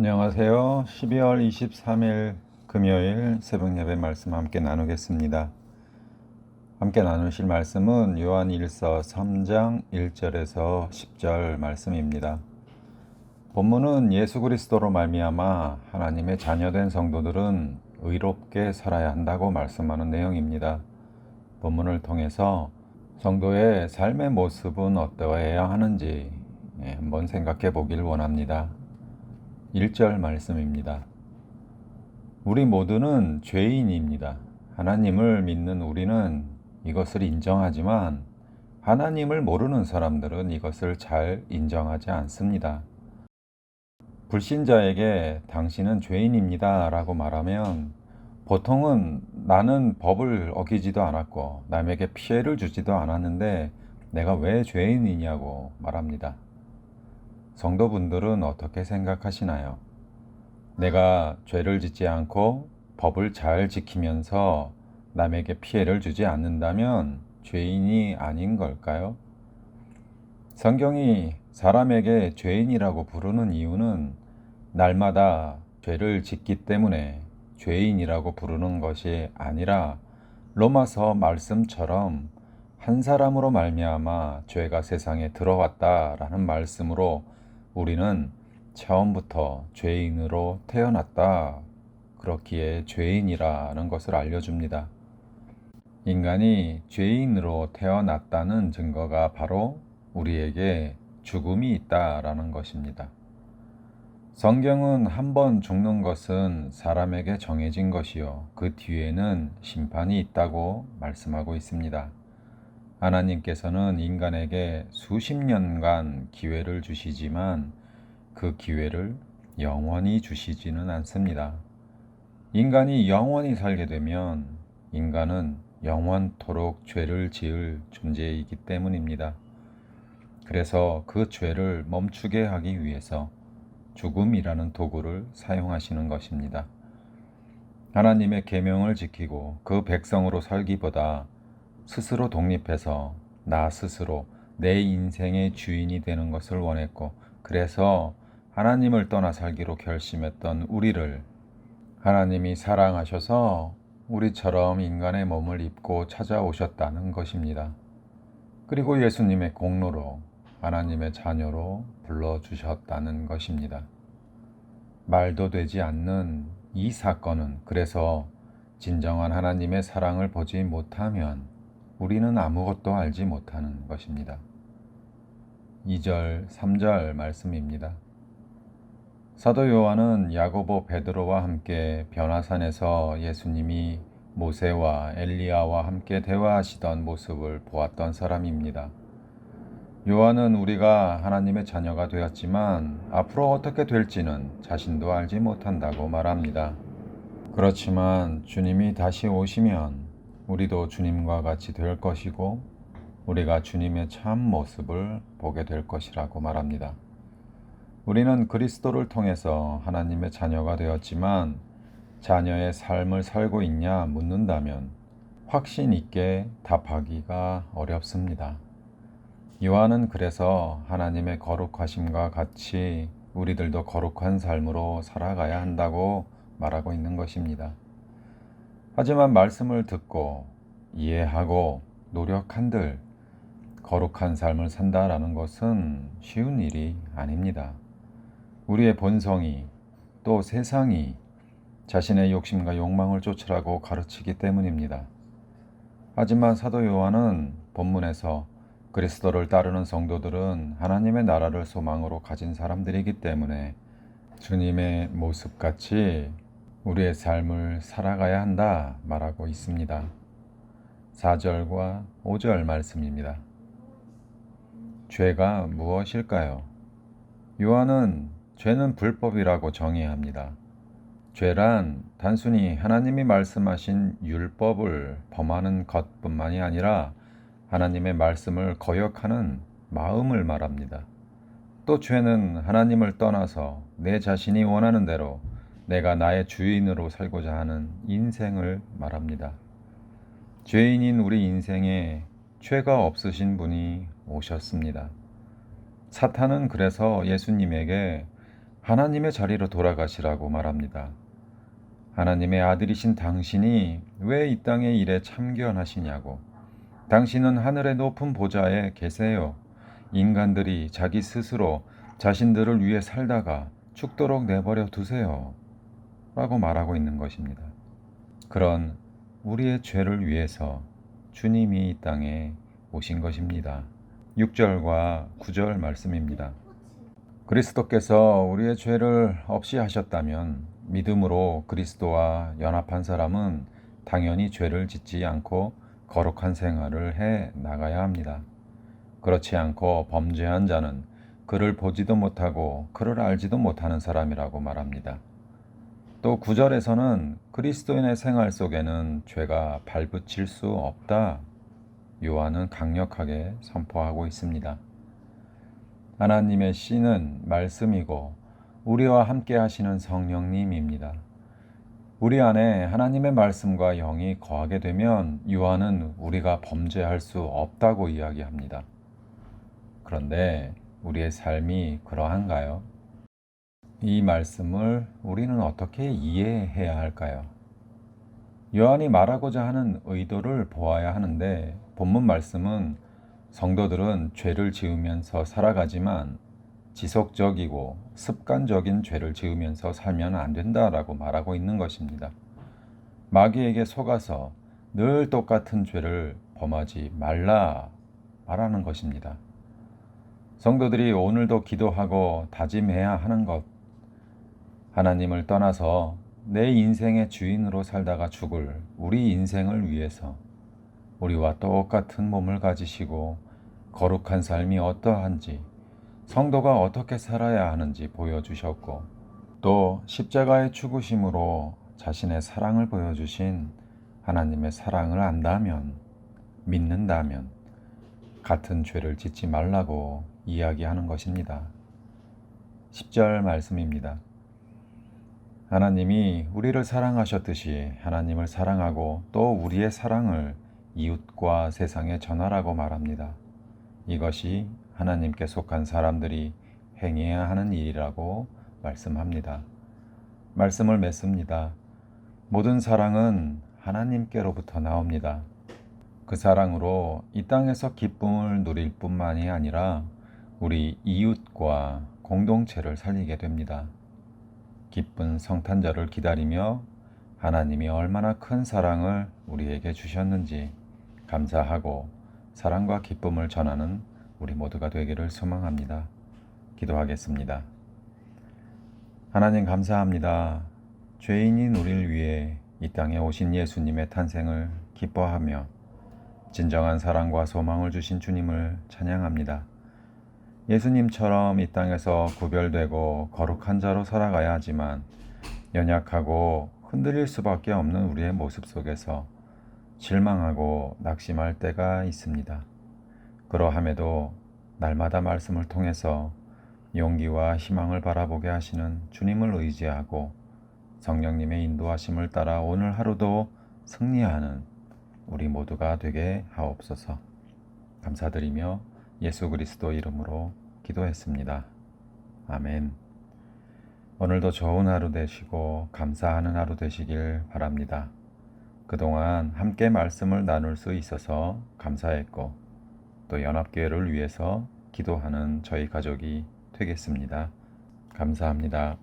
안녕하세요. 12월 23일 금요일 새벽 예배 말씀 함께 나누겠습니다. 함께 나누실 말씀은 요한일서 3장 1절에서 10절 말씀입니다. 본문은 예수 그리스도로 말미암아 하나님의 자녀된 성도들은 의롭게 살아야 한다고 말씀하는 내용입니다. 본문을 통해서 성도의 삶의 모습은 어떠해야 하는지 한번 생각해 보길 원합니다. 1절 말씀입니다. 우리 모두는 죄인입니다. 하나님을 믿는 우리는 이것을 인정하지만 하나님을 모르는 사람들은 이것을 잘 인정하지 않습니다. 불신자에게 당신은 죄인입니다 라고 말하면 보통은 나는 법을 어기지도 않았고 남에게 피해를 주지도 않았는데 내가 왜 죄인이냐고 말합니다. 성도분들은 어떻게 생각하시나요? 내가 죄를 짓지 않고 법을 잘 지키면서 남에게 피해를 주지 않는다면 죄인이 아닌 걸까요? 성경이 사람에게 죄인이라고 부르는 이유는 날마다 죄를 짓기 때문에 죄인이라고 부르는 것이 아니라 로마서 말씀처럼 한 사람으로 말미암아 죄가 세상에 들어왔다라는 말씀으로 우리는 처음부터 죄인으로 태어났다. 그렇기에 죄인이라는 것을 알려줍니다. 인간이 죄인으로 태어났다는 증거가 바로 우리에게 죽음이 있다라는 것입니다. 성경은 한 번 죽는 것은 사람에게 정해진 것이요. 그 뒤에는 심판이 있다고 말씀하고 있습니다. 하나님께서는 인간에게 수십 년간 기회를 주시지만 그 기회를 영원히 주시지는 않습니다. 인간이 영원히 살게 되면 인간은 영원토록 죄를 지을 존재이기 때문입니다. 그래서 그 죄를 멈추게 하기 위해서 죽음이라는 도구를 사용하시는 것입니다. 하나님의 계명을 지키고 그 백성으로 살기보다 스스로 독립해서 나 스스로 내 인생의 주인이 되는 것을 원했고 그래서 하나님을 떠나 살기로 결심했던 우리를 하나님이 사랑하셔서 우리처럼 인간의 몸을 입고 찾아오셨다는 것입니다. 그리고 예수님의 공로로 하나님의 자녀로 불러주셨다는 것입니다. 말도 되지 않는 이 사건은 그래서 진정한 하나님의 사랑을 보지 못하면 우리는 아무것도 알지 못하는 것입니다. 2절, 3절 말씀입니다. 사도 요한은 야고보 베드로와 함께 변화산에서 예수님이 모세와 엘리야와 함께 대화하시던 모습을 보았던 사람입니다. 요한은 우리가 하나님의 자녀가 되었지만 앞으로 어떻게 될지는 자신도 알지 못한다고 말합니다. 그렇지만 주님이 다시 오시면 우리도 주님과 같이 될 것이고 우리가 주님의 참 모습을 보게 될 것이라고 말합니다. 우리는 그리스도를 통해서 하나님의 자녀가 되었지만 자녀의 삶을 살고 있냐 묻는다면 확신 있게 답하기가 어렵습니다. 요한은 그래서 하나님의 거룩하심과 같이 우리들도 거룩한 삶으로 살아가야 한다고 말하고 있는 것입니다. 하지만 말씀을 듣고 이해하고 노력한들 거룩한 삶을 산다라는 것은 쉬운 일이 아닙니다. 우리의 본성이 또 세상이 자신의 욕심과 욕망을 쫓으라고 가르치기 때문입니다. 하지만 사도 요한은 본문에서 그리스도를 따르는 성도들은 하나님의 나라를 소망으로 가진 사람들이기 때문에 주님의 모습같이 우리의 삶을 살아가야 한다 말하고 있습니다. 4절과 5절 말씀입니다. 죄가 무엇일까요? 요한은 죄는 불법이라고 정의합니다. 죄란 단순히 하나님이 말씀하신 율법을 범하는 것뿐만이 아니라 하나님의 말씀을 거역하는 마음을 말합니다. 또 죄는 하나님을 떠나서 내 자신이 원하는 대로 내가 나의 주인으로 살고자 하는 인생을 말합니다. 죄인인 우리 인생에 죄가 없으신 분이 오셨습니다. 사탄은 그래서 예수님에게 하나님의 자리로 돌아가시라고 말합니다. 하나님의 아들이신 당신이 왜 이 땅의 일에 참견하시냐고. 당신은 하늘의 높은 보좌에 계세요. 인간들이 자기 스스로 자신들을 위해 살다가 죽도록 내버려 두세요. 라고 말하고 있는 것입니다. 그런 우리의 죄를 위해서 주님이 이 땅에 오신 것입니다. 6절과 9절 말씀입니다. 그리스도께서 우리의 죄를 없이 하셨다면 믿음으로 그리스도와 연합한 사람은 당연히 죄를 짓지 않고 거룩한 생활을 해 나가야 합니다. 그렇지 않고 범죄한 자는 그를 보지도 못하고 그를 알지도 못하는 사람이라고 말합니다. 또 9절에서는 그리스도인의 생활 속에는 죄가 발붙일 수 없다. 요한은 강력하게 선포하고 있습니다. 하나님의 씨는 말씀이고 우리와 함께 하시는 성령님입니다. 우리 안에 하나님의 말씀과 영이 거하게 되면 요한은 우리가 범죄할 수 없다고 이야기합니다. 그런데 우리의 삶이 그러한가요? 이 말씀을 우리는 어떻게 이해해야 할까요? 요한이 말하고자 하는 의도를 보아야 하는데 본문 말씀은 성도들은 죄를 지으면서 살아가지만 지속적이고 습관적인 죄를 지으면서 살면 안 된다라고 말하고 있는 것입니다. 마귀에게 속아서 늘 똑같은 죄를 범하지 말라 말하는 것입니다. 성도들이 오늘도 기도하고 다짐해야 하는 것, 하나님을 떠나서 내 인생의 주인으로 살다가 죽을 우리 인생을 위해서 우리와 똑같은 몸을 가지시고 거룩한 삶이 어떠한지, 성도가 어떻게 살아야 하는지 보여주셨고, 또 십자가의 죽으심으로 자신의 사랑을 보여주신 하나님의 사랑을 안다면, 믿는다면 같은 죄를 짓지 말라고 이야기하는 것입니다. 10절 말씀입니다. 하나님이 우리를 사랑하셨듯이 하나님을 사랑하고 또 우리의 사랑을 이웃과 세상에 전하라고 말합니다. 이것이 하나님께 속한 사람들이 행해야 하는 일이라고 말씀합니다. 말씀을 맺습니다. 모든 사랑은 하나님께로부터 나옵니다. 그 사랑으로 이 땅에서 기쁨을 누릴 뿐만이 아니라 우리 이웃과 공동체를 살리게 됩니다. 기쁜 성탄절을 기다리며 하나님이 얼마나 큰 사랑을 우리에게 주셨는지 감사하고 사랑과 기쁨을 전하는 우리 모두가 되기를 소망합니다. 기도하겠습니다. 하나님 감사합니다. 죄인인 우리를 위해 이 땅에 오신 예수님의 탄생을 기뻐하며 진정한 사랑과 소망을 주신 주님을 찬양합니다. 예수님처럼 이 땅에서 구별되고 거룩한 자로 살아가야 하지만 연약하고 흔들릴 수밖에 없는 우리의 모습 속에서 실망하고 낙심할 때가 있습니다. 그러함에도 날마다 말씀을 통해서 용기와 희망을 바라보게 하시는 주님을 의지하고 성령님의 인도하심을 따라 오늘 하루도 승리하는 우리 모두가 되게 하옵소서. 감사드리며 예수 그리스도 이름으로 기도했습니다. 아멘. 오늘도 좋은 하루 되시고 감사하는 하루 되시길 바랍니다. 그동안 함께 말씀을 나눌 수 있어서 감사했고 또 연합교회를 위해서 기도하는 저희 가족이 되겠습니다. 감사합니다.